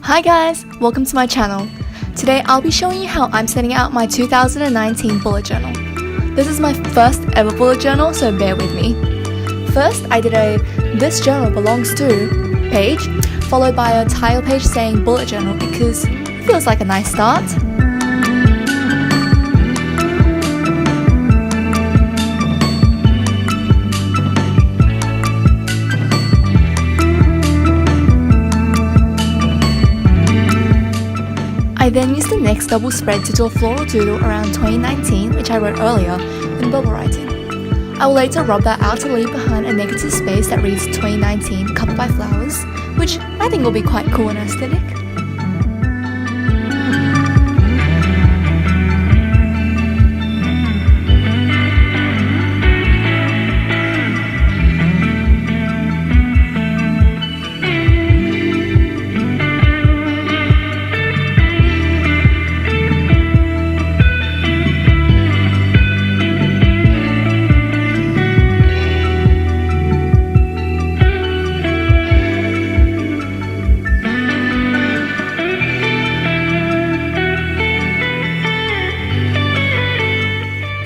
Hi guys, welcome to my channel. Today I'll be showing you how I'm setting out my 2019 bullet journal. This is my first ever bullet journal, so bear with me. First, I did a "This journal belongs to" page, followed by a title page saying bullet journal because it feels like a nice start. I then used the next double spread to do a floral doodle around 2019, which I wrote earlier, in bubble writing. I will later rub that out to leave behind a negative space that reads 2019 covered by flowers, which I think will be quite cool and aesthetic.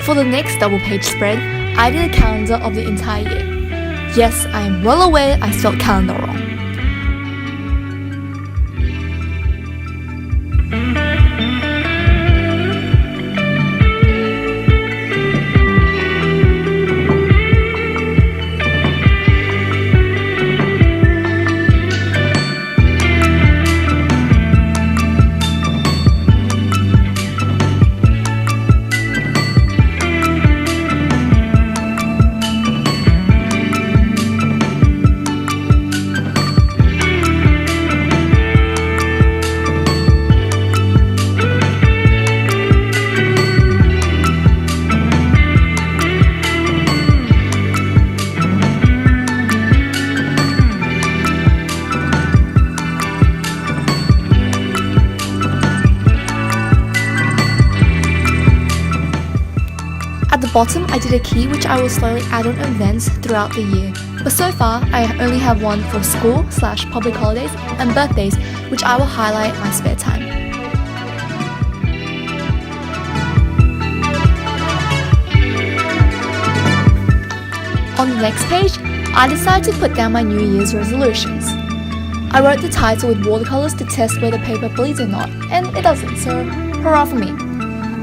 For the next double page spread, I did a calendar of the entire year. Yes, I am well aware I spelled calendar wrong. At the bottom, I did a key which I will slowly add on events throughout the year. But so far, I only have one for school/public holidays and birthdays, which I will highlight in my spare time. On the next page, I decided to put down my New Year's resolutions. I wrote the title with watercolors to test whether paper bleeds or not, and it doesn't, so hurrah for me.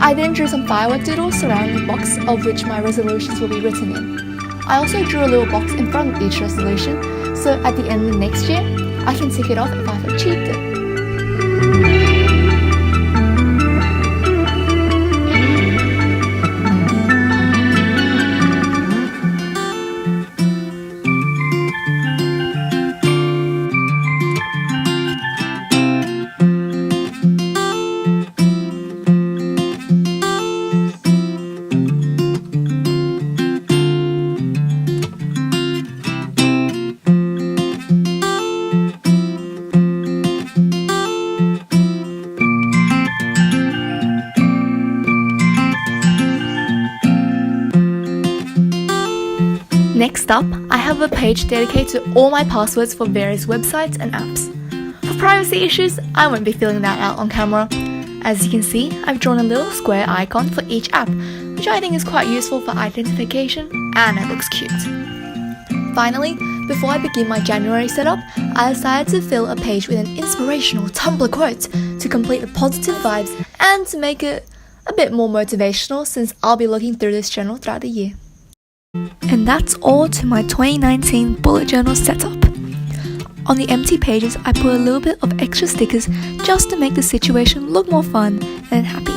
I then drew some firework doodles surrounding the box of which my resolutions will be written in. I also drew a little box in front of each resolution, so at the end of the next year, I can tick it off if I've achieved it. Next up, I have a page dedicated to all my passwords for various websites and apps. For privacy issues, I won't be filling that out on camera. As you can see, I've drawn a little square icon for each app, which I think is quite useful for identification and it looks cute. Finally, before I begin my January setup, I decided to fill a page with an inspirational Tumblr quote to complete the positive vibes and to make it a bit more motivational since I'll be looking through this journal throughout the year. And that's all to my 2019 bullet journal setup. On the empty pages, I put a little bit of extra stickers just to make the situation look more fun and happy.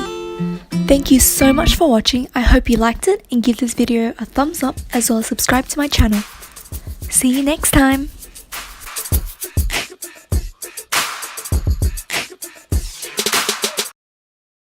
Thank you so much for watching. I hope you liked it and give this video a thumbs up as well as subscribe to my channel. See you next time!